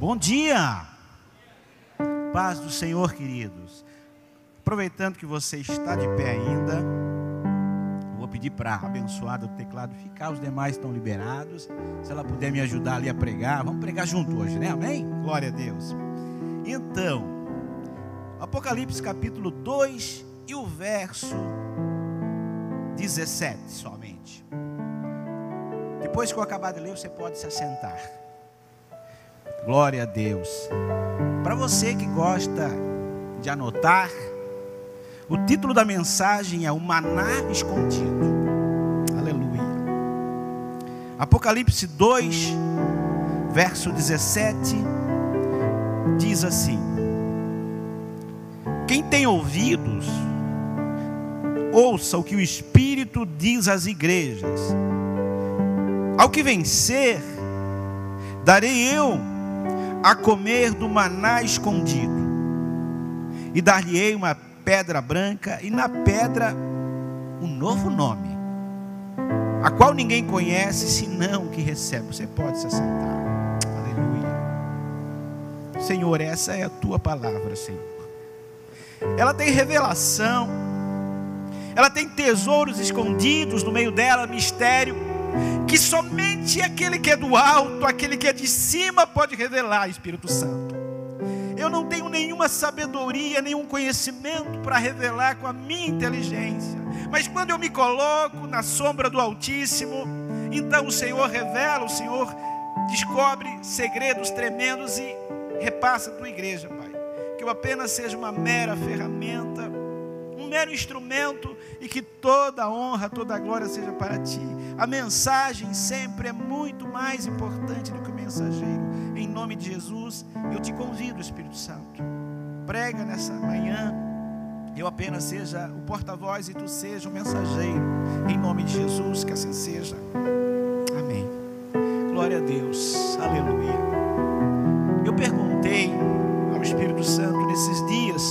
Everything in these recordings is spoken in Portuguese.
Bom dia, paz do Senhor, queridos. Aproveitando que você está de pé ainda, vou pedir para a abençoada do teclado ficar, os demais estão liberados. Se ela puder me ajudar ali a pregar, vamos pregar junto hoje, né? Amém? Glória a Deus. Então, Apocalipse capítulo 2 e o verso 17 somente. Depois que eu acabar de ler, você pode se assentar. Glória a Deus. Para você que gosta de anotar, o título da mensagem é o Maná Escondido. Aleluia. Apocalipse 2, verso 17, diz assim: quem tem ouvidos, ouça o que o Espírito diz às igrejas. Ao que vencer, darei eu a comer do maná escondido, e dar-lhe-ei uma pedra branca, e na pedra um novo nome, a qual ninguém conhece, senão o que recebe. Você pode se assentar. Aleluia. Senhor, essa é a tua palavra, Senhor. Ela tem revelação, ela tem tesouros escondidos no meio dela, mistério, que somente aquele que é do alto, aquele que é de cima pode revelar, Espírito Santo. Eu não tenho nenhuma sabedoria, nenhum conhecimento para revelar com a minha inteligência, mas quando eu me coloco na sombra do Altíssimo, então o Senhor revela, o Senhor descobre segredos tremendos e repassa a tua igreja, Pai. Que eu apenas seja uma mera ferramenta, um mero instrumento, e que toda a honra, toda a glória seja para Ti. A mensagem sempre é muito mais importante do que o mensageiro. Em nome de Jesus, eu te convido, Espírito Santo, prega nessa manhã, eu apenas seja o porta-voz e Tu seja o mensageiro. Em nome de Jesus, que assim seja. Amém. Glória a Deus. Aleluia. Eu perguntei ao Espírito Santo nesses dias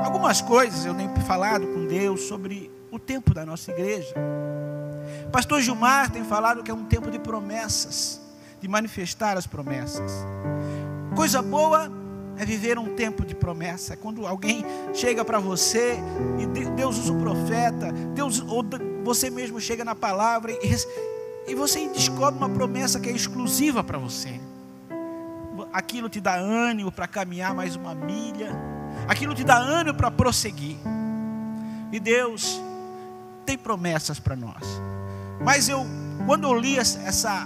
algumas coisas, eu tenho falado com Deus sobre o tempo da nossa igreja. Pastor Gilmar tem falado que é um tempo de promessas, de manifestar as promessas. Coisa boa é viver um tempo de promessa. Quando alguém chega para você e Deus usa o profeta, ou você mesmo chega na palavra e você descobre uma promessa que é exclusiva para você. Aquilo te dá ânimo para caminhar mais uma milha, aquilo te dá ânimo para prosseguir. E Deus tem promessas para nós. Mas quando eu li essa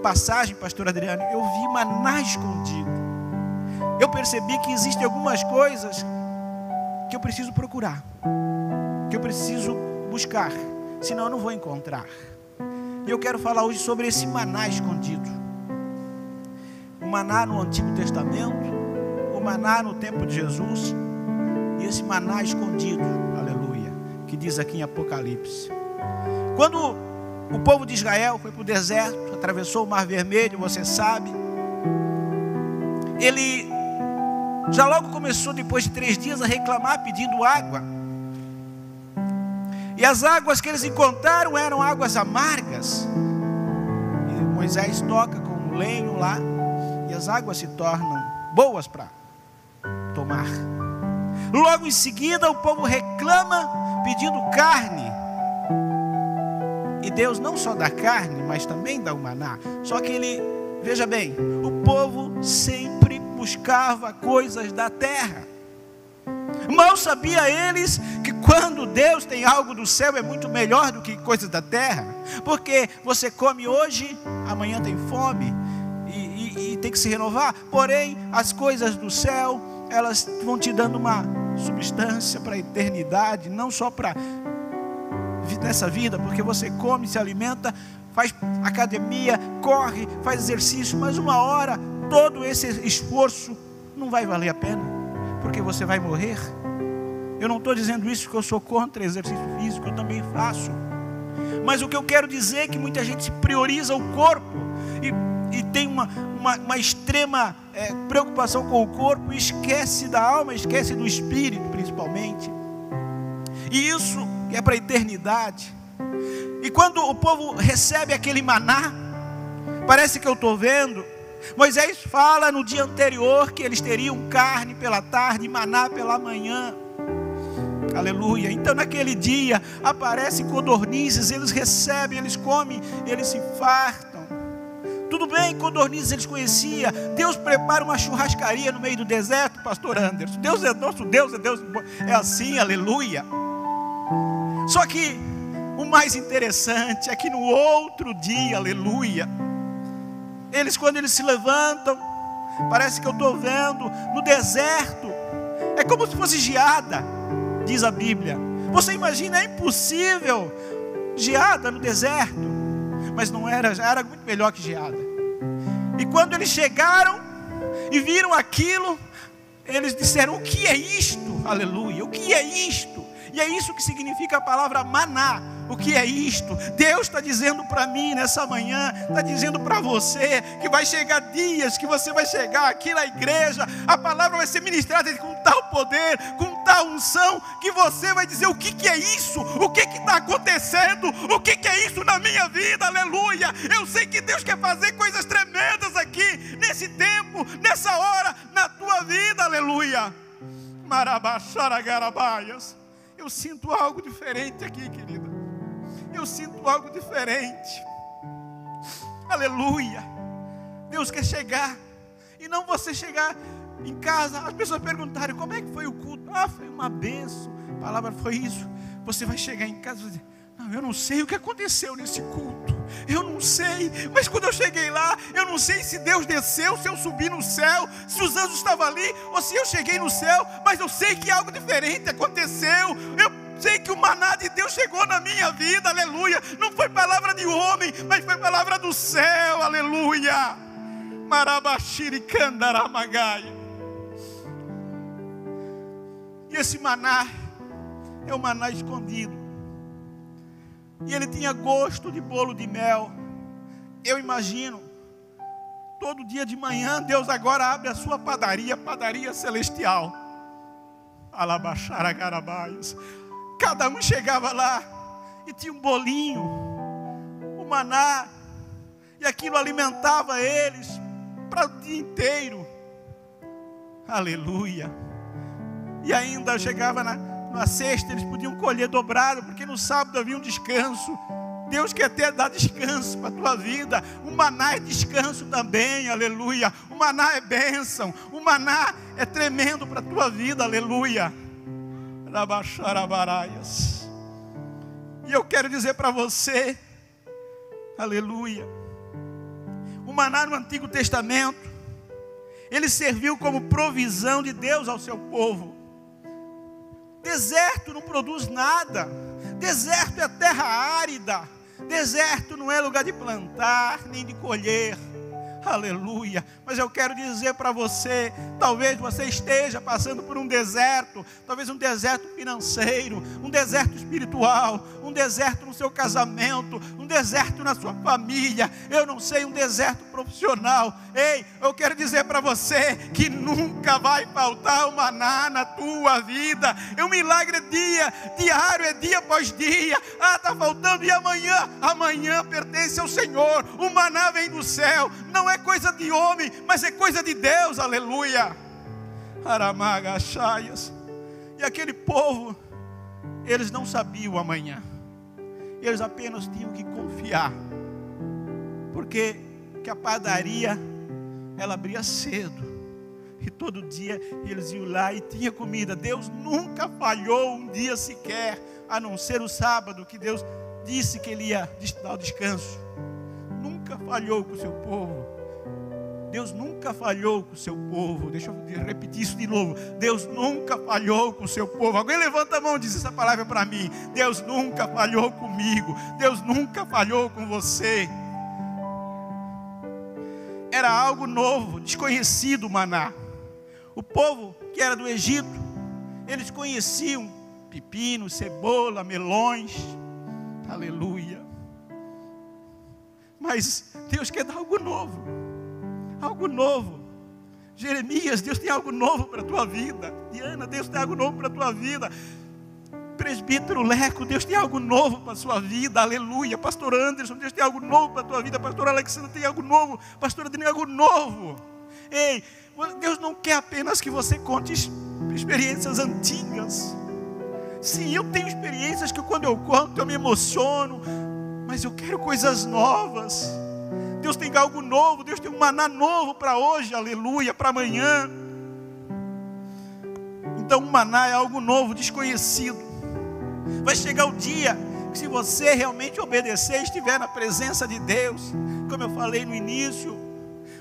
passagem, pastor Adriano, eu vi maná escondido. Eu percebi que existem algumas coisas que eu preciso procurar, que eu preciso buscar, senão eu não vou encontrar. E eu quero falar hoje sobre esse maná escondido. O maná no Antigo Testamento, o maná no tempo de Jesus, e esse maná escondido, aleluia, que diz aqui em Apocalipse. Quando o povo de Israel foi para o deserto, atravessou o Mar Vermelho, você sabe, ele já logo começou, depois de 3 dias, a reclamar, pedindo água. E as águas que eles encontraram eram águas amargas. E Moisés toca com um lenho lá, e as águas se tornam boas para tomar. Logo em seguida o povo reclama pedindo carne. E Deus não só dá carne, mas também dá o maná. Só que veja bem, o povo sempre buscava coisas da terra. Mal sabia eles que quando Deus tem algo do céu é muito melhor do que coisas da terra. Porque você come hoje, amanhã tem fome e tem que se renovar. Porém, as coisas do céu, elas vão te dando uma substância para a eternidade, não só para nessa vida, porque você come, se alimenta, faz academia, corre, faz exercício, mas uma hora todo esse esforço não vai valer a pena, porque você vai morrer. Eu não estou dizendo isso porque eu sou contra exercício físico, eu também faço, mas o que eu quero dizer é que muita gente prioriza o corpo e tem uma extrema preocupação com o corpo, e esquece da alma, esquece do espírito principalmente, e isso é para a eternidade. E quando o povo recebe aquele maná, parece que eu estou vendo Moisés fala no dia anterior que eles teriam carne pela tarde e maná pela manhã. Aleluia. Então naquele dia aparecem codornizes, eles recebem, eles comem, eles se fartam. Tudo bem, codornizes eles conheciam. Deus prepara uma churrascaria no meio do deserto, pastor Anderson. Deus é nosso Deus, é assim, aleluia. Só que o mais interessante é que no outro dia, aleluia, quando eles se levantam, parece que eu estou vendo no deserto, é como se fosse geada, diz a Bíblia. Você imagina, é impossível geada no deserto, mas não era, já era muito melhor que geada. E quando eles chegaram e viram aquilo, eles disseram: o que é isto? Aleluia, o que é isto? E é isso que significa a palavra maná. O que é isto? Deus está dizendo para mim nessa manhã, está dizendo para você, que vai chegar dias, que você vai chegar aqui na igreja, a palavra vai ser ministrada com tal poder, com tal unção, que você vai dizer: o que é isso? O que está acontecendo? O que é isso na minha vida? Aleluia! Eu sei que Deus quer fazer coisas tremendas aqui, nesse tempo, nessa hora, na tua vida, aleluia. Marabaxaragarabaias. Eu sinto algo diferente aqui, querida. Eu sinto algo diferente. Aleluia. Deus quer chegar. E não você chegar em casa, as pessoas perguntarem: como é que foi o culto? Ah, foi uma bênção. A palavra foi isso. Você vai chegar em casa e dizer: não, eu não sei o que aconteceu nesse culto. Eu não sei. Mas quando eu cheguei lá, eu não sei se Deus desceu, se eu subi no céu, se os anjos estavam ali, ou se eu cheguei no céu. Mas eu sei que algo diferente aconteceu. Eu sei que o maná de Deus chegou na minha vida, aleluia. Não foi palavra de homem, mas foi palavra do céu, aleluia. Marabaxiricandaramagaia. E esse maná é o maná escondido. E ele tinha gosto de bolo de mel. Eu imagino, todo dia de manhã, Deus agora abre a sua padaria, padaria celestial. Alabaxaragarabaias. Cada um chegava lá e tinha um bolinho, o maná, e aquilo alimentava eles para o dia inteiro. Aleluia. E ainda chegava na sexta, eles podiam colher dobrado, porque no sábado havia um descanso. Deus quer dar descanso para a tua vida. O maná é descanso também, aleluia. O maná é bênção, o maná é tremendo para a tua vida, aleluia. Rabaxarabaraias. E eu quero dizer para você, aleluia, o maná no Antigo Testamento, ele serviu como provisão de Deus ao seu povo. Deserto não produz nada. Deserto é terra árida. Deserto não é lugar de plantar, nem de colher. Aleluia. Mas eu quero dizer para você, talvez você esteja passando por um deserto, talvez um deserto financeiro, um deserto espiritual, um deserto no seu casamento, um deserto na sua família, eu não sei, um deserto profissional. Ei, eu quero dizer para você que nunca vai faltar o maná na tua vida. O milagre é diário, é dia após dia. Ah, está faltando, e amanhã? Amanhã pertence ao Senhor. O maná vem do céu, não é coisa de homem, mas é coisa de Deus, aleluia. Aramagachaias. E aquele povo, eles não sabiam o amanhã, eles apenas tinham que confiar, porque que a padaria, ela abria cedo, e todo dia eles iam lá e tinha comida. Deus nunca falhou um dia sequer, a não ser o sábado, que Deus disse que Ele ia dar o descanso. Nunca falhou com o seu povo. Deus nunca falhou com o seu povo. Deixa eu repetir isso de novo. Deus nunca falhou com o seu povo. Alguém levanta a mão e diz essa palavra para mim. Deus nunca falhou comigo. Deus nunca falhou com você. Era algo novo, desconhecido o maná. O povo que era do Egito, eles conheciam pepino, cebola, melões. Aleluia. Mas Deus quer dar algo novo. Algo novo. Jeremias, Deus tem algo novo para a tua vida. Diana, Deus tem algo novo para a tua vida. 1 Presbítero Leco, Deus tem algo novo para a sua vida, aleluia. Pastor Anderson, Deus tem algo novo para a tua vida. Pastor Alexandre tem algo novo. Pastor Adriano, algo novo. Ei, Deus não quer apenas que você conte experiências antigas. Sim, eu tenho experiências que quando eu conto eu me emociono, mas eu quero coisas novas. Deus tem algo novo, Deus tem um maná novo para hoje, aleluia, para amanhã. Então o maná é algo novo, desconhecido. Vai chegar o dia que, se você realmente obedecer, estiver na presença de Deus, como eu falei no início,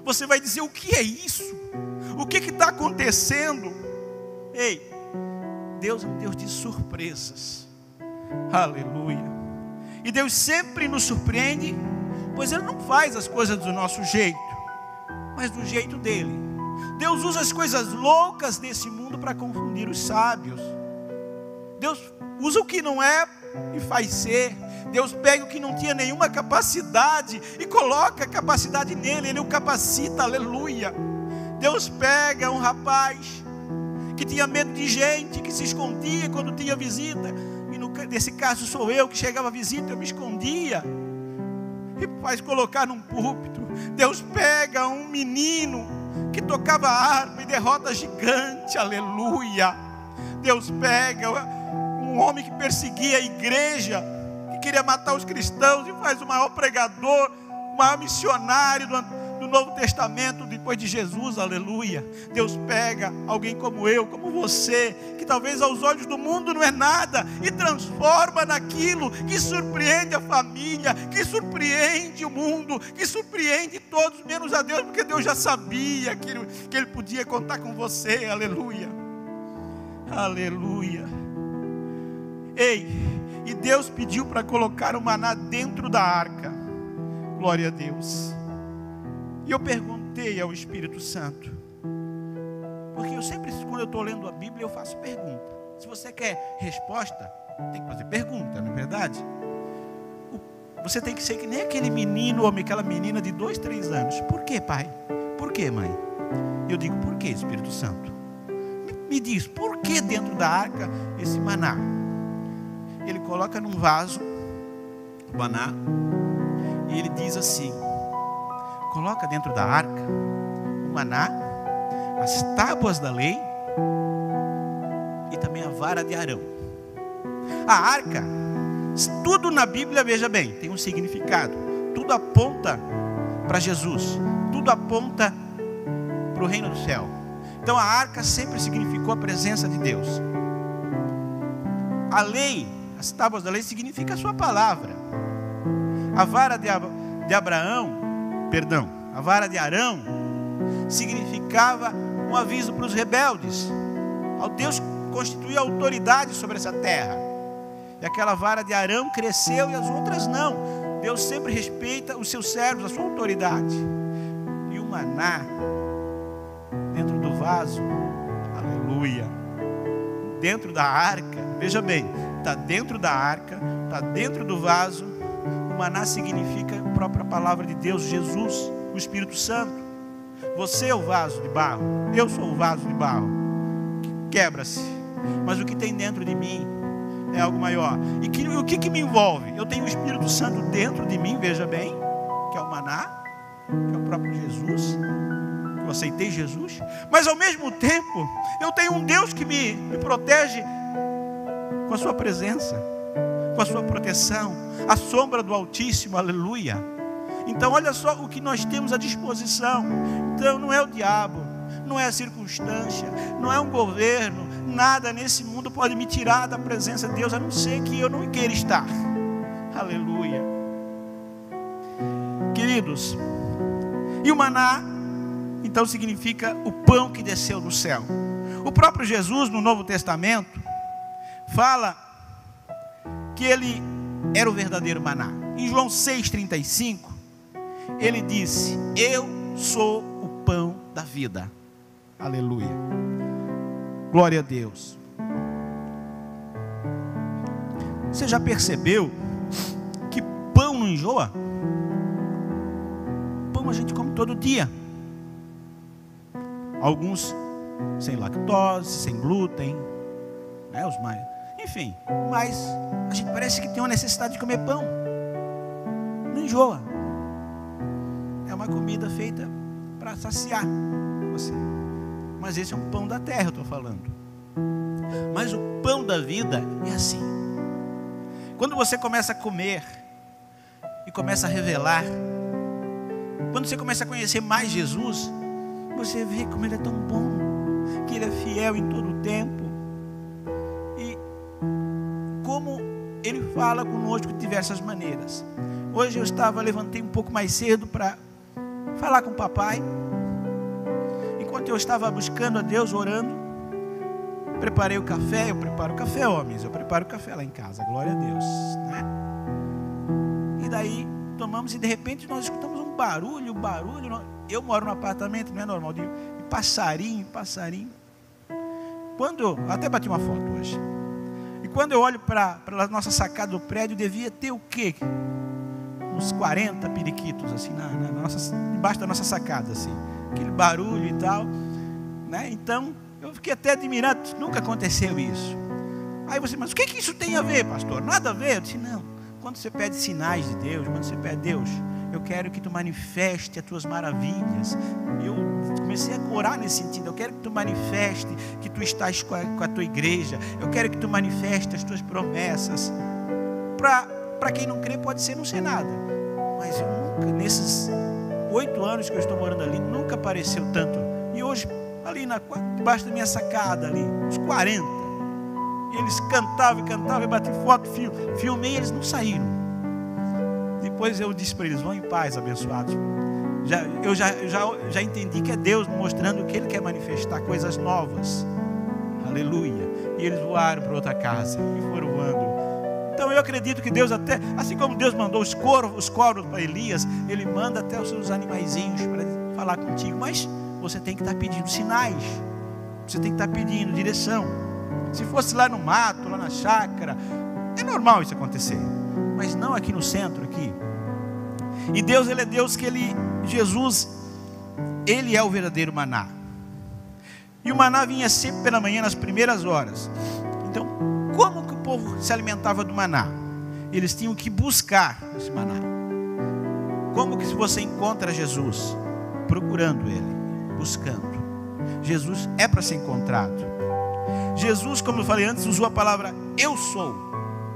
você vai dizer: o que é isso? O que está acontecendo? Ei, Deus é um Deus de surpresas, aleluia. E Deus sempre nos surpreende, pois Ele não faz as coisas do nosso jeito, mas do jeito dEle. Deus usa as coisas loucas desse mundo para confundir os sábios. Deus usa o que não é e faz ser. Deus pega o que não tinha nenhuma capacidade e coloca a capacidade nele, Ele o capacita, aleluia. Deus pega um rapaz que tinha medo de gente, que se escondia quando tinha visita, e nesse caso sou eu, que chegava a visita, eu me escondia, e faz colocar num púlpito. Deus pega um menino que tocava harpa e derrota gigante, aleluia. Deus pega um homem que perseguia a igreja, que queria matar os cristãos, e faz o maior pregador, o maior missionário do Novo Testamento depois de Jesus, aleluia. Deus pega alguém como eu, como você, que talvez aos olhos do mundo não é nada, e transforma naquilo que surpreende a família, que surpreende o mundo, que surpreende todos menos a Deus, porque Deus já sabia que Ele podia contar com você, aleluia, aleluia. Ei, e Deus pediu para colocar o maná dentro da arca, glória a Deus. E eu perguntei ao Espírito Santo, porque eu sempre, quando eu estou lendo a Bíblia, eu faço pergunta. Se você quer resposta, tem que fazer pergunta, não é verdade? Você tem que ser que nem aquele menino ou aquela menina de 2, 3 anos. Por que, pai? Por que, mãe? Eu digo: por que, Espírito Santo? Me diz, por que dentro da arca esse maná? Ele coloca num vaso o maná e ele diz assim: coloca dentro da arca o maná, as tábuas da lei e também a vara de Arão. A arca, tudo na Bíblia, veja bem, tem um significado. Tudo aponta para Jesus, tudo aponta para o reino do céu. Então a arca sempre significou a presença de Deus. A lei, as tábuas da lei, significa a sua palavra. A vara de a vara de Arão significava um aviso para os rebeldes, ao Deus constituir autoridade sobre essa terra. E aquela vara de Arão cresceu e as outras não. Deus sempre respeita os seus servos, a sua autoridade. E o maná dentro do vaso, aleluia, dentro da arca, veja bem, está dentro da arca, está dentro do vaso. O maná significa a própria palavra de Deus, Jesus, o Espírito Santo. Você é o vaso de barro, eu sou o vaso de barro, que quebra-se, mas o que tem dentro de mim é algo maior. E o que me envolve? Eu tenho o Espírito Santo dentro de mim, veja bem, que é o maná, que é o próprio Jesus. Eu aceitei Jesus, mas ao mesmo tempo eu tenho um Deus que me protege com a sua presença, com a sua proteção, a sombra do Altíssimo, aleluia. Então olha só o que nós temos à disposição. Então não é o diabo, não é a circunstância, não é um governo, nada nesse mundo pode me tirar da presença de Deus, a não ser que eu não queira estar, aleluia. Queridos, e o maná então significa o pão que desceu do céu. O próprio Jesus no Novo Testamento fala que ele era o verdadeiro maná. Em João 6,35 ele disse: eu sou o pão da vida, aleluia, glória a Deus. Você já percebeu que pão não enjoa? Pão a gente come todo dia. Alguns sem lactose, sem glúten, né, os mais. enfim, mas a gente parece que tem uma necessidade de comer pão. Não enjoa. É uma comida feita para saciar você. Mas esse é um pão da terra, eu estou falando. Mas o pão da vida é assim. Quando você começa a comer e começa a revelar, quando você começa a conhecer mais Jesus, você vê como Ele é tão bom, que Ele é fiel em todo o tempo, e como Ele fala conosco de diversas maneiras. Hoje eu levantei um pouco mais cedo para falar com o papai. Enquanto eu estava buscando a Deus, orando, preparei o café. Eu preparo o café, homens, eu preparo o café lá em casa, glória a Deus, né? E daí tomamos, e de repente nós escutamos um barulho. Eu moro num apartamento, não é normal, de passarinho. Quando, até bati uma foto hoje, e quando eu olho para a nossa sacada do prédio, devia ter o quê? Uns 40 periquitos assim embaixo da nossa sacada, assim, aquele barulho e tal, né? Então eu fiquei até admirado, nunca aconteceu isso. Aí você, mas o que isso tem a ver, pastor? Nada a ver. Eu disse, não, quando você pede sinais de Deus, quando você pede, Deus, eu quero que tu manifeste as tuas maravilhas. Eu comecei a orar nesse sentido. Eu quero que tu manifeste que tu estás com a tua igreja. Eu quero que tu manifeste as tuas promessas. Para quem não crê, pode ser não ser nada. Mas eu nunca, nesses 8 anos que eu estou morando ali, nunca apareceu tanto. E hoje, ali debaixo da minha sacada, ali, uns 40. E eles cantavam, eu bati foto, filmei, eles não saíram. Depois eu disse para eles, vão em paz, abençoados. Eu já entendi que é Deus mostrando que Ele quer manifestar coisas novas. Aleluia. E eles voaram para outra casa e foram voando. Então eu acredito que Deus até, assim como Deus mandou os corvos para Elias, Ele manda até os seus animaizinhos para falar contigo. Mas você tem que estar pedindo sinais. Você tem que estar pedindo direção. Se fosse lá no mato, lá na chácara, é normal isso acontecer. Mas não aqui no centro, aqui. E Deus, Ele é Deus que Jesus, Ele é o verdadeiro maná. E o maná vinha sempre pela manhã, nas primeiras horas. Então, como que o povo se alimentava do maná? Eles tinham que buscar esse maná. Como que você encontra Jesus? Procurando Ele, buscando. Jesus é para ser encontrado. Jesus, como eu falei antes, usou a palavra eu sou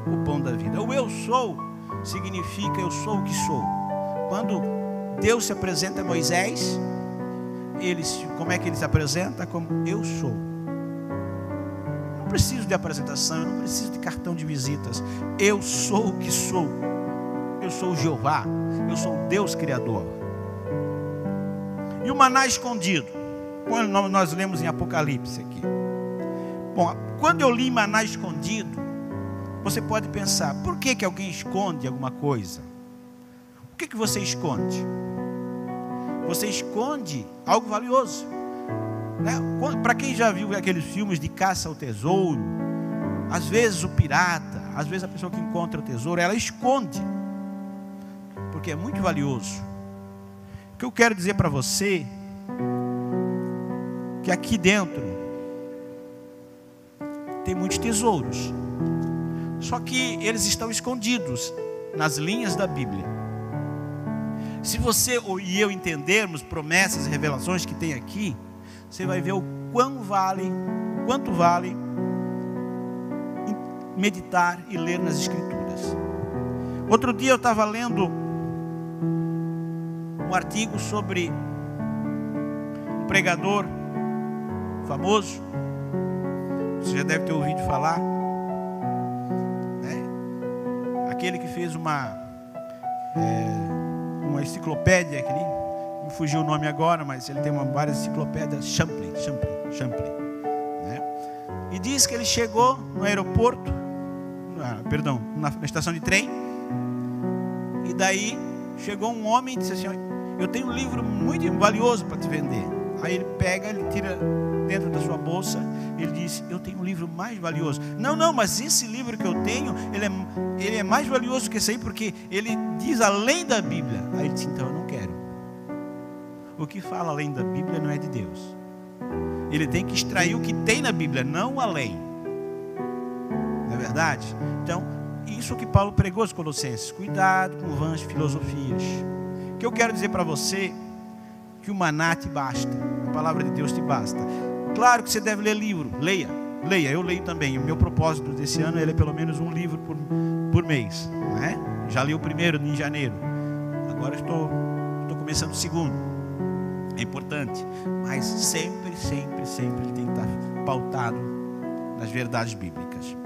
o pão da vida. O eu sou significa eu sou o que sou. Quando Deus se apresenta a Moisés, como é que Ele se apresenta? Como eu sou. Não preciso de apresentação, eu não preciso de cartão de visitas. Eu sou o que sou. Eu sou o Jeová, eu sou o Deus Criador. E o maná escondido, quando nós lemos em Apocalipse aqui. Bom, quando eu li maná escondido, você pode pensar, por que alguém esconde alguma coisa? O que você esconde? Você esconde algo valioso, né? Para quem já viu aqueles filmes de caça ao tesouro, às vezes o pirata, às vezes a pessoa que encontra o tesouro, ela esconde, porque é muito valioso. O que eu quero dizer para você, que aqui dentro tem muitos tesouros, só que eles estão escondidos nas linhas da Bíblia. Se você e eu entendermos promessas e revelações que tem aqui, você vai ver o quanto vale meditar e ler nas Escrituras. Outro dia eu estava lendo um artigo sobre um pregador famoso, você já deve ter ouvido falar, né? Aquele que fez uma enciclopédia, me fugiu o nome agora, mas ele tem várias enciclopédias, Champlin, né? E diz que ele chegou no aeroporto, na estação de trem, e daí chegou um homem e disse assim, eu tenho um livro muito valioso para te vender. Aí ele tira dentro da sua bolsa, ele diz, eu tenho um livro mais valioso. Não, mas esse livro que eu tenho, ele é mais valioso que esse aí, porque ele diz além da Bíblia. Aí ele disse, então eu não quero. O que fala além da Bíblia não é de Deus. Ele tem que extrair o que tem na Bíblia, não além. Não é é verdade? Então, isso que Paulo pregou aos Colossenses: cuidado com vãs filosofias. O que eu quero dizer para você, que o maná te basta, a palavra de Deus te basta. Claro que você deve ler livro, leia, eu leio também. O meu propósito desse ano é ler pelo menos um livro por mês, né? Já li o primeiro em janeiro, agora estou começando o segundo. É importante, mas sempre ele tem que estar pautado nas verdades bíblicas.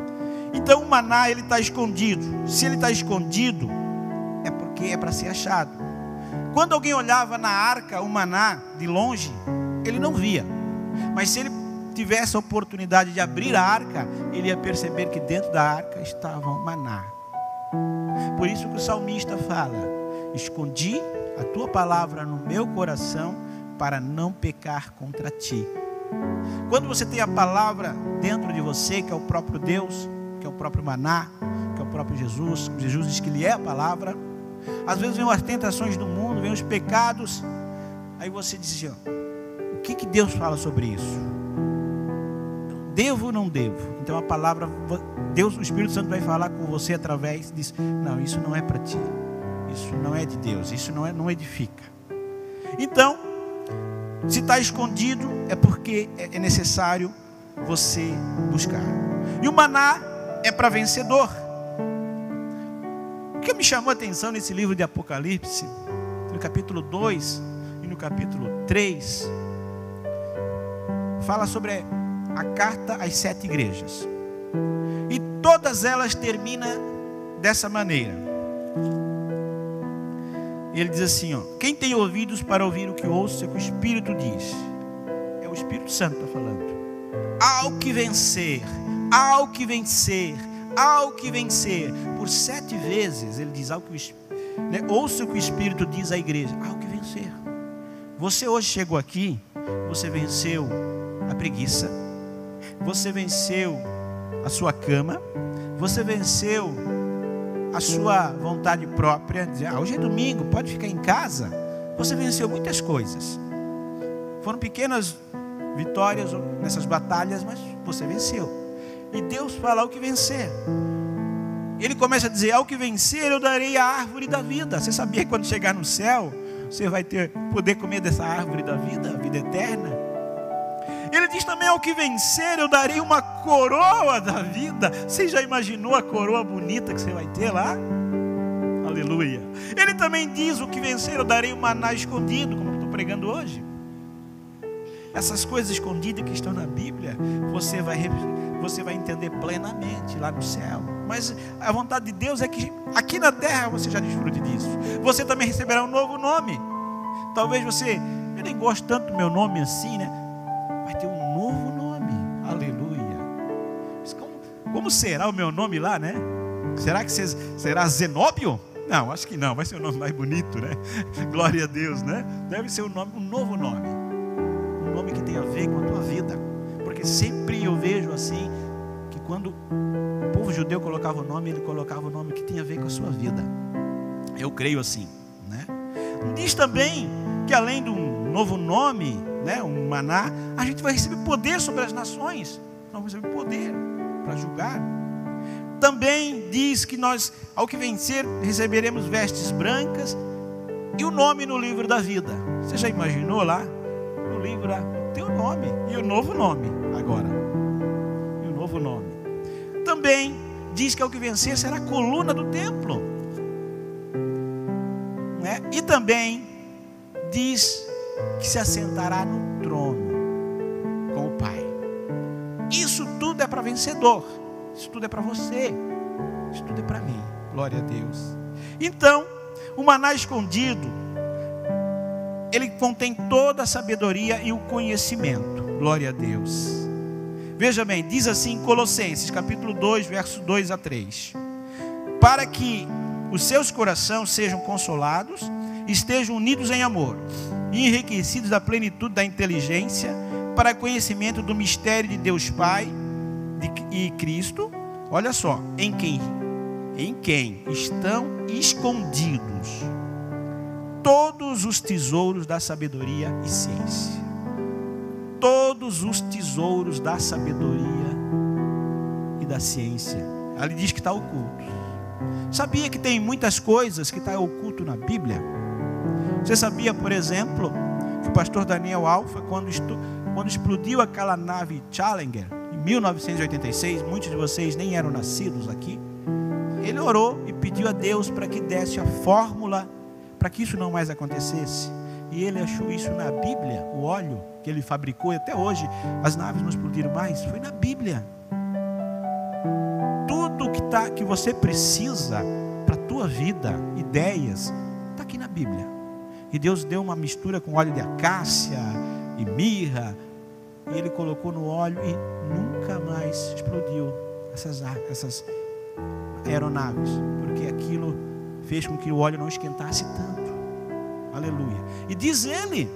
Então o maná, ele está escondido. Se ele está escondido, é porque é para ser achado. Quando alguém olhava na arca o maná de longe, ele não via. Mas se ele tivesse a oportunidade de abrir a arca, ele ia perceber que dentro da arca estava o maná. Por isso que o salmista fala: escondi a tua palavra no meu coração para não pecar contra ti. Quando você tem a palavra dentro de você, que é o próprio Deus, que é o próprio maná, que é o próprio Jesus, Jesus diz que ele é a palavra. Às vezes vem as tentações do mundo, vem os pecados, aí você diz assim: ó, o que Deus fala sobre isso? Devo ou não devo? Então a palavra, Deus, o Espírito Santo vai falar com você através disso. Não, isso não é para ti, isso não é de Deus, isso não edifica. Então, se está escondido, é porque é necessário você buscar. E o maná é para vencedor. O que me chamou a atenção nesse livro de Apocalipse, no capítulo 2 e no capítulo 3, fala sobre a carta às 7 igrejas. E todas elas terminam dessa maneira. Ele diz assim, ó: quem tem ouvidos para ouvir o que ouça, é o que o Espírito diz. É o Espírito Santo que está falando. Ao que vencer, ao que vencer, ao que vencer. Por 7 vezes ele diz: ao que ouça o que o Espírito diz à igreja. Ao que vencer. Você hoje chegou aqui, você venceu a preguiça, você venceu a sua cama, você venceu a sua vontade própria, dizer: hoje é domingo, pode ficar em casa. Você venceu muitas coisas. Foram pequenas vitórias nessas batalhas, mas você venceu. E Deus fala: ao que vencer. Ele começa a dizer: ao que vencer eu darei a árvore da vida. Você sabia que quando chegar no céu, você vai poder comer dessa árvore da vida, a vida eterna? Ele diz também: ao que vencer eu darei uma coroa da vida. Você já imaginou a coroa bonita que você vai ter lá? Aleluia. Ele também diz: o que vencer eu darei um maná escondido, como eu estou pregando hoje. Essas coisas escondidas que estão na Bíblia, você vai entender plenamente lá no céu. Mas a vontade de Deus é que aqui na terra você já desfrute disso. Você também receberá um novo nome. Talvez você: eu nem gosto tanto do meu nome assim, né? Vai ter um novo nome. Aleluia. Como será o meu nome lá, né? Será que será Zenóbio? Não, acho que não. Vai ser um nome mais bonito, né? Glória a Deus, né? Deve ser um novo nome. Um nome que tem a ver com a tua vida. Porque sempre eu vejo assim, que quando o povo judeu colocava o nome, ele colocava o nome que tinha a ver com a sua vida. Eu creio assim, né? Diz também que além de um novo nome, né, um maná, a gente vai receber poder sobre as nações. Nós vamos receber poder para julgar. Também diz que nós, ao que vencer, receberemos vestes brancas e o nome no livro da vida. Você já imaginou lá? No livro tem o nome e o novo nome agora. E o novo nome. Também diz que ao que vencer será a coluna do templo, né? E também diz que se assentará no trono com o Pai. Isso tudo é para vencedor. Isso tudo é para você. Isso tudo é para mim. Glória a Deus. Então, o maná escondido, ele contém toda a sabedoria e o conhecimento. Glória a Deus. Veja bem, diz assim em Colossenses, capítulo 2, versos 2 a 3. Para que os seus corações sejam consolados, estejam unidos em amor, e enriquecidos da plenitude da inteligência, para conhecimento do mistério de Deus Pai e Cristo. Olha só, em quem estão escondidos todos os tesouros da sabedoria e ciência. Todos os tesouros da sabedoria e da ciência. Ali diz que está oculto. Sabia que tem muitas coisas que estão oculto na Bíblia? Você sabia, por exemplo, que o pastor Daniel Alfa, quando explodiu aquela nave Challenger, em 1986, muitos de vocês nem eram nascidos aqui, ele orou e pediu a Deus para que desse a fórmula para que isso não mais acontecesse. E ele achou isso na Bíblia, o óleo que ele fabricou, e até hoje as naves não explodiram mais, foi na Bíblia. Tudo que você precisa para a tua vida, ideias, está aqui na Bíblia. E Deus deu uma mistura com óleo de acácia e mirra, e ele colocou no óleo e nunca mais explodiu essas aeronaves, porque aquilo fez com que o óleo não esquentasse tanto. Aleluia. E diz ele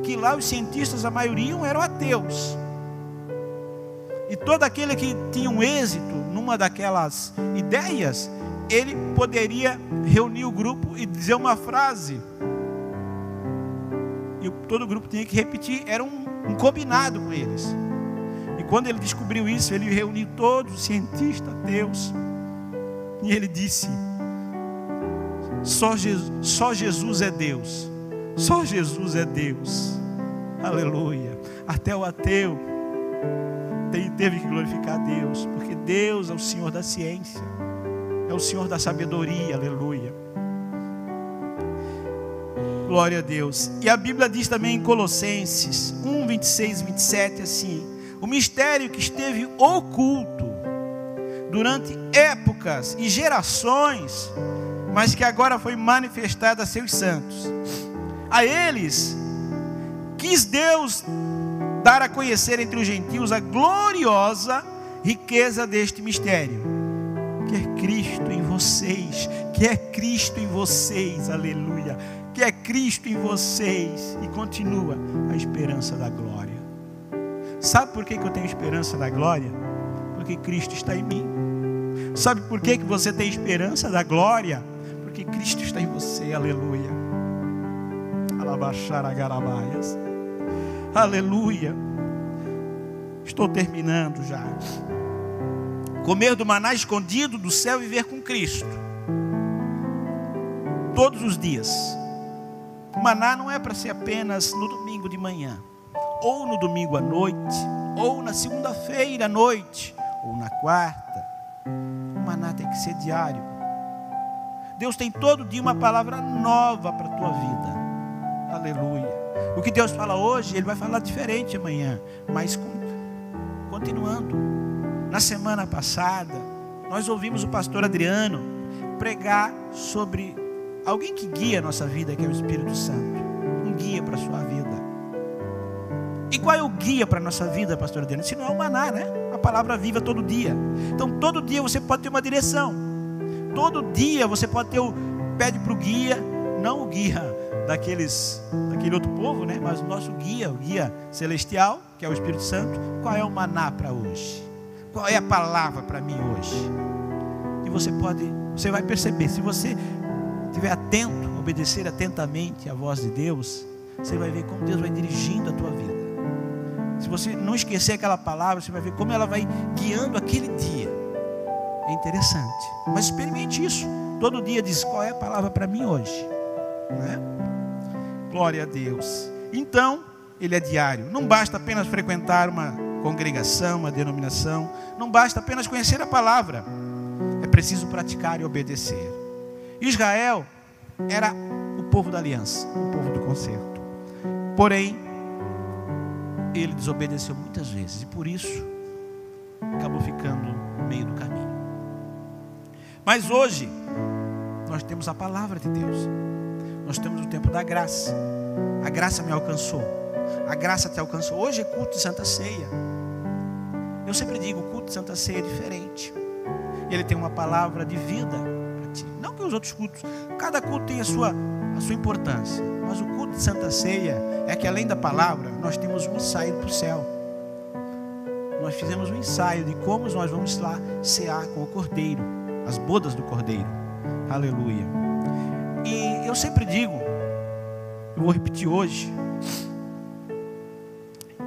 que lá os cientistas, a maioria eram ateus, e todo aquele que tinha um êxito numa daquelas ideias, ele poderia reunir o grupo e dizer uma frase, e todo o grupo tinha que repetir. Era um combinado com eles. E quando ele descobriu isso, ele reuniu todos os cientistas ateus, e ele disse: só Jesus é Deus, só Jesus é Deus. Aleluia. Até o ateu teve que glorificar a Deus, porque Deus é o Senhor da ciência, é o Senhor da sabedoria. Aleluia. Glória a Deus. E a Bíblia diz também em Colossenses 1, 26 e 27 assim: o mistério que esteve oculto durante épocas e gerações, mas que agora foi manifestado a seus santos. A eles quis Deus dar a conhecer entre os gentios a gloriosa riqueza deste mistério, que é Cristo em vocês, que é Cristo em vocês, aleluia, que é Cristo em vocês, e continua a esperança da glória. Sabe por que eu tenho esperança da glória? Porque Cristo está em mim. Sabe por que você tem esperança da glória? Porque Cristo está em você, aleluia. Alabaxaragarabaias. Aleluia. Estou terminando já. Comer do maná escondido do céu e viver com Cristo todos os dias. O maná não é para ser apenas no domingo de manhã, ou no domingo à noite, ou na segunda-feira à noite, ou na quarta. O maná tem que ser diário. Deus tem todo dia uma palavra nova para a tua vida. Aleluia. O que Deus fala hoje, Ele vai falar diferente amanhã. Mas continuando, na semana passada, nós ouvimos o pastor Adriano pregar sobre alguém que guia a nossa vida, que é o Espírito Santo. Um guia para a sua vida. E qual é o guia para a nossa vida, pastor Adriano? Se não é o maná, né? A palavra viva todo dia. Então todo dia você pode ter uma direção. Todo dia você pode ter pede para o guia, não o guia daquele outro povo, né? Mas o nosso guia, o guia celestial, que é o Espírito Santo. Qual é o maná para hoje? Qual é a palavra para mim hoje? E você vai perceber, se você estiver atento, obedecer atentamente à voz de Deus, você vai ver como Deus vai dirigindo a tua vida. Se você não esquecer aquela palavra, você vai ver como ela vai guiando aquele dia. É interessante, mas experimente isso. Todo dia diz: qual é a palavra para mim hoje? Não é? Glória a Deus. Então, ele é diário. Não basta apenas frequentar uma congregação, uma denominação. Não basta apenas conhecer a palavra. É preciso praticar e obedecer. Israel era o povo da aliança, o povo do concerto. Porém, ele desobedeceu muitas vezes, e por isso acabou ficando no meio do caminho. Mas hoje nós temos a palavra de Deus. Nós temos o tempo da graça. A graça me alcançou. A graça te alcançou. Hoje é culto de Santa Ceia. Eu sempre digo, o culto de Santa Ceia é diferente. Ele tem uma palavra de vida para ti. Não que os outros cultos, cada culto tem a sua importância. Mas o culto de Santa Ceia é que, além da palavra, nós temos um ensaio para o céu. Nós fizemos um ensaio de como nós vamos lá cear com o Cordeiro, as bodas do Cordeiro. Aleluia. E eu sempre digo, eu vou repetir hoje,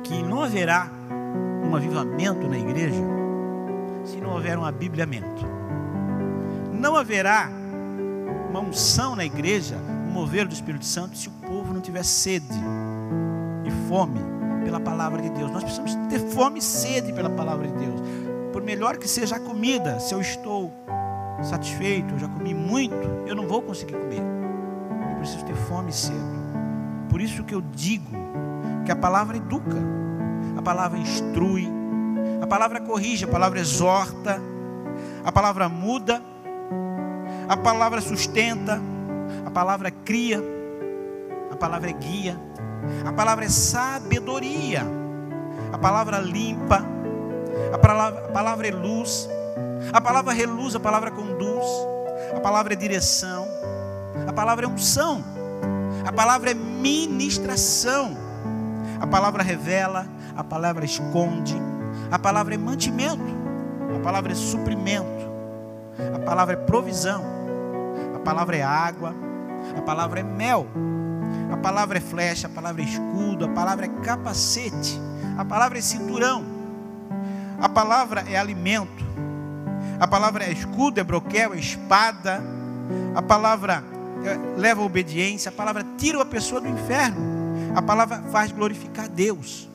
que não haverá um avivamento na igreja se não houver um abibliamento. Não haverá uma unção na igreja, um mover do Espírito Santo, se o povo não tiver sede e fome pela palavra de Deus. Nós precisamos ter fome e sede pela palavra de Deus. Por melhor que seja a comida, se eu estou satisfeito, eu já comi muito, eu não vou conseguir comer. Eu preciso ter fome e sede. Por isso que eu digo que a palavra educa, a palavra instrui, a palavra corrige, a palavra exorta, a palavra muda, a palavra sustenta, a palavra cria, a palavra é guia, a palavra é sabedoria, a palavra limpa, a palavra é luz, a palavra reluz, a palavra conduz, a palavra é direção, a palavra é unção, a palavra é ministração, a palavra revela, a palavra esconde, a palavra é mantimento, a palavra é suprimento, a palavra é provisão, a palavra é água, a palavra é mel, a palavra é flecha, a palavra é escudo, a palavra é capacete, a palavra é cinturão, a palavra é alimento, a palavra é escudo, é broquel, é espada, a palavra leva a obediência, a palavra tira a pessoa do inferno, a palavra faz glorificar Deus.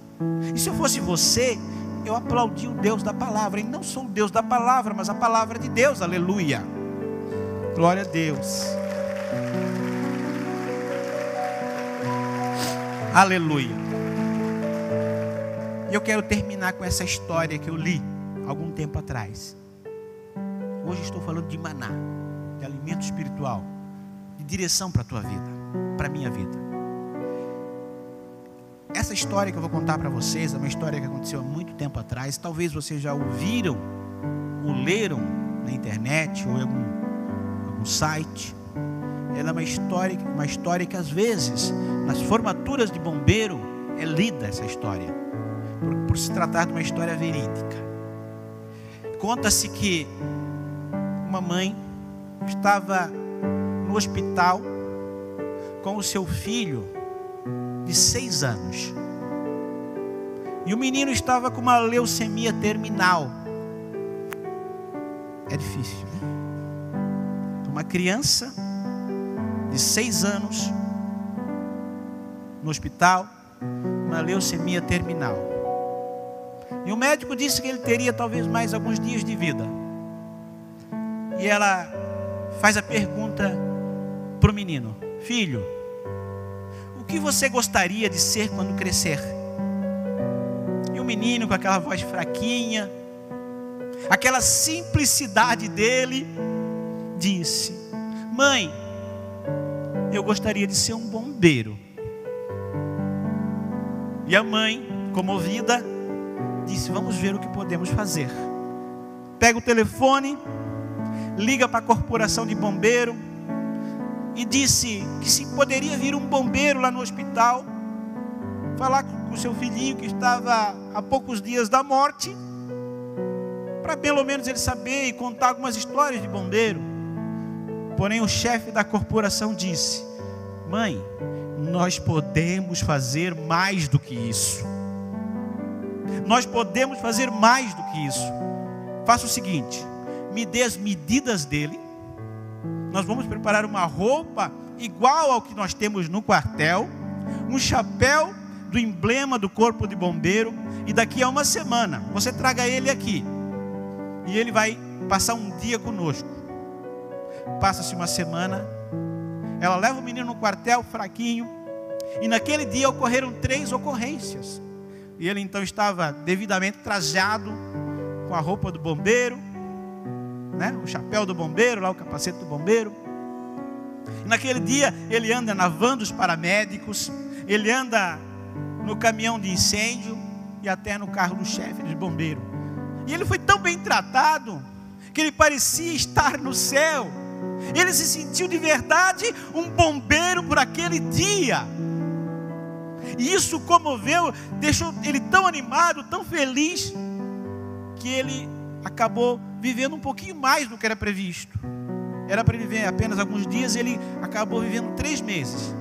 E se eu fosse você, eu aplaudi o Deus da palavra. E não sou o Deus da palavra, mas a palavra de Deus, aleluia, glória a Deus, aleluia. E eu quero terminar com essa história que eu li algum tempo atrás. Hoje estou falando de maná, de alimento espiritual, de direção para a tua vida, para a minha vida. Essa história que eu vou contar para vocês é uma história que aconteceu há muito tempo atrás. Talvez vocês já ouviram ou leram na internet ou em algum site. Ela é uma história que às vezes nas formaturas de bombeiro é lida essa história, por se tratar de uma história verídica. Conta-se que uma mãe estava no hospital com o seu filho de 6 anos. E o menino estava com uma leucemia terminal. É difícil, né? Uma criança de 6 anos no hospital, uma leucemia terminal. E o médico disse que ele teria talvez mais alguns dias de vida. E ela faz a pergunta para o menino: filho, o que você gostaria de ser quando crescer? E o menino, com aquela voz fraquinha, aquela simplicidade dele, disse: mãe, eu gostaria de ser um bombeiro. E a mãe, comovida, disse: vamos ver o que podemos fazer. Pega o telefone, liga para a corporação de bombeiro e disse que se poderia vir um bombeiro lá no hospital falar com o seu filhinho que estava há poucos dias da morte, para pelo menos ele saber e contar algumas histórias de bombeiro. Porém o chefe da corporação disse: mãe, nós podemos fazer mais do que isso. Nós podemos fazer mais do que isso. Faça o seguinte: me dê as medidas dele. Nós vamos preparar uma roupa igual ao que nós temos no quartel, um chapéu do emblema do corpo de bombeiro, e daqui a uma semana você traga ele aqui e ele vai passar um dia conosco. Passa-se uma semana, ela leva o menino no quartel fraquinho, e naquele dia ocorreram 3 ocorrências. E ele então estava devidamente trajado com a roupa do bombeiro, né? O chapéu do bombeiro, lá o capacete do bombeiro. E naquele dia ele anda na van dos paramédicos, ele anda no caminhão de incêndio e até no carro do chefe de bombeiro. E ele foi tão bem tratado que ele parecia estar no céu. Ele se sentiu de verdade um bombeiro por aquele dia. E isso comoveu, deixou ele tão animado, tão feliz, que ele acabou vivendo um pouquinho mais do que era previsto. Era para ele viver apenas alguns dias, ele acabou vivendo 3 meses.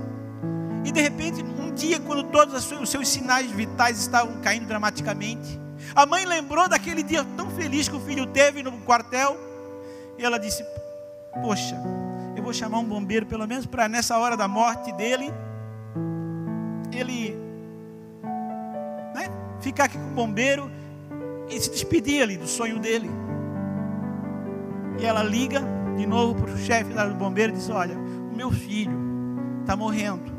E de repente, um dia, quando todos os seus sinais vitais estavam caindo dramaticamente, A mãe lembrou daquele dia tão feliz que o filho teve no quartel. E ela disse: poxa, eu vou chamar um bombeiro pelo menos para nessa hora da morte dele, ele, né, ficar aqui com o bombeiro e se despedir ali do sonho dele. E ela liga de novo para o chefe do bombeiro e diz: olha, o meu filho está morrendo.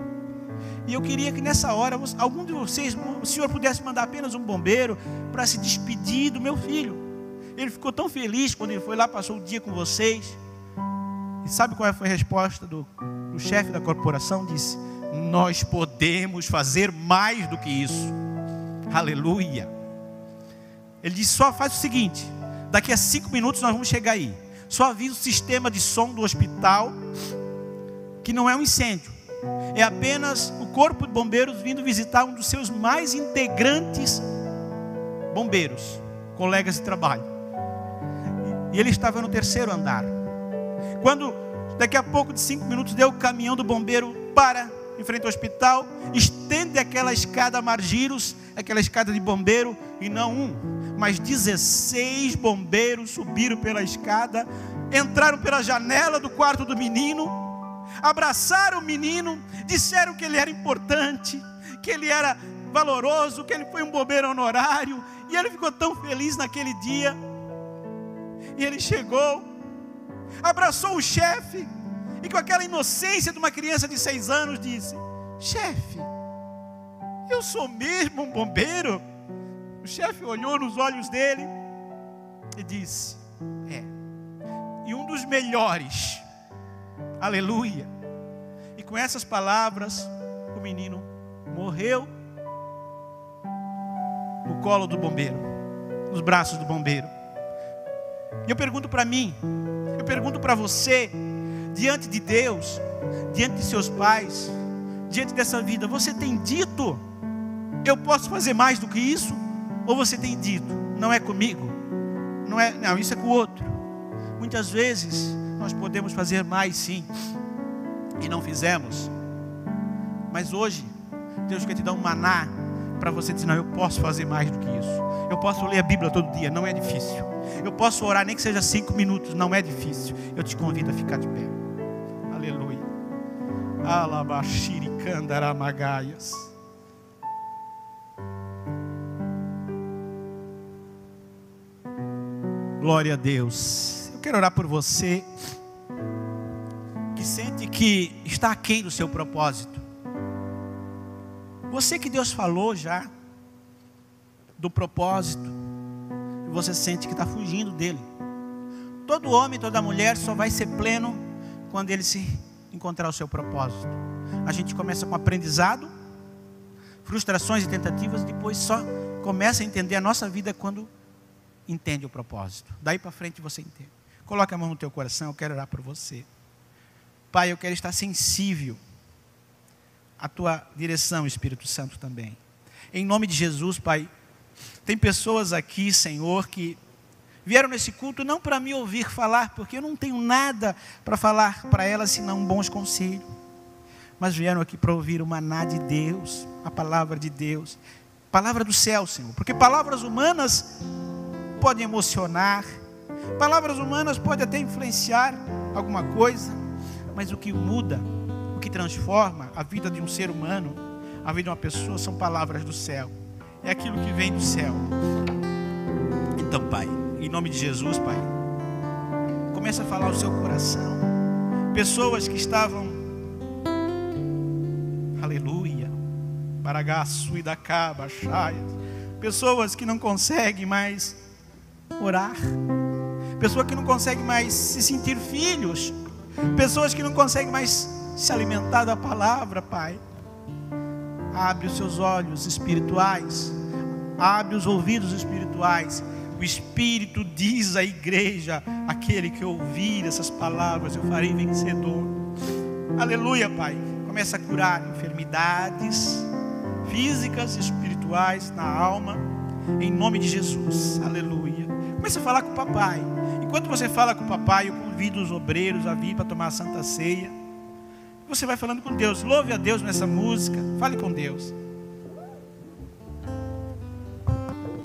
E eu queria que nessa hora, algum de vocês, o senhor pudesse mandar apenas um bombeiro para se despedir do meu filho. Ele ficou tão feliz quando ele foi lá, passou o dia com vocês. E sabe qual foi a resposta do chefe da corporação? Disse: nós podemos fazer mais do que isso. Aleluia. Ele disse: só faz o seguinte, daqui a 5 minutos nós vamos chegar aí. Só avisa o sistema de som do hospital que não é um incêndio. É apenas o corpo de bombeiros vindo visitar um dos seus mais integrantes bombeiros, colegas de trabalho. E ele estava no 3º andar. Quando daqui a pouco de 5 minutos deu, o caminhão do bombeiro para em frente ao hospital, estende aquela escada Margiros, aquela escada de bombeiro, e não um, mas 16 bombeiros subiram pela escada, entraram pela janela do quarto do menino, abraçaram o menino, disseram que ele era importante, que ele era valoroso, que ele foi um bombeiro honorário. E ele ficou tão feliz naquele dia. E ele chegou, abraçou o chefe, e com aquela inocência de uma criança de 6 anos disse: chefe, eu sou mesmo um bombeiro? O chefe olhou nos olhos dele e disse: é, e um dos melhores. Aleluia. E com essas palavras, o menino morreu no colo do bombeiro, nos braços do bombeiro. E eu pergunto para mim, eu pergunto para você, diante de Deus, diante de seus pais, diante dessa vida, você tem dito: eu posso fazer mais do que isso? Ou você tem dito: não é comigo, não, isso é com o outro? Muitas vezes nós podemos fazer mais, sim, e não fizemos. Mas hoje Deus quer te dar um maná para você dizer: não, eu posso fazer mais do que isso. Eu posso ler a Bíblia todo dia, não é difícil. Eu posso orar nem que seja 5 minutos, não é difícil. Eu te convido a ficar de pé. Aleluia. Alabashiri kandaramagaias. Glória a Deus. Eu quero orar por você que sente que está aquém do seu propósito. Você que Deus falou já do propósito, e você sente que está fugindo dele. Todo homem, toda mulher só vai ser pleno quando ele se encontrar o seu propósito. A gente começa com aprendizado, frustrações e tentativas, e depois só começa a entender a nossa vida quando entende o propósito. Daí para frente você entende. Coloque a mão no teu coração, eu quero orar por você. Pai, eu quero estar sensível à tua direção, Espírito Santo, também. Em nome de Jesus, Pai, tem pessoas aqui, Senhor, que vieram nesse culto não para me ouvir falar, porque eu não tenho nada para falar para elas senão bons conselhos, mas vieram aqui para ouvir o maná de Deus, a palavra de Deus, palavra do céu, Senhor, porque palavras humanas podem emocionar, palavras humanas podem até influenciar alguma coisa, mas o que muda, o que transforma a vida de um ser humano, a vida de uma pessoa, são palavras do céu. É aquilo que vem do céu. Então, Pai, em nome de Jesus, Pai, começa a falar o seu coração. Pessoas que estavam, aleluia, baragaçu e da caba, pessoas que não conseguem mais orar, pessoas que não conseguem mais se sentir filhos, pessoas que não conseguem mais se alimentar da palavra, Pai. Abre os seus olhos espirituais, abre os ouvidos espirituais. O Espírito diz à igreja: aquele que ouvir essas palavras eu farei vencedor. Aleluia, Pai. Começa a curar enfermidades físicas e espirituais na alma, em nome de Jesus. Aleluia. Começa a falar com o papai. Enquanto você fala com o papai, eu convido os obreiros a vir para tomar a Santa Ceia. Você vai falando com Deus. Louve a Deus nessa música. Fale com Deus.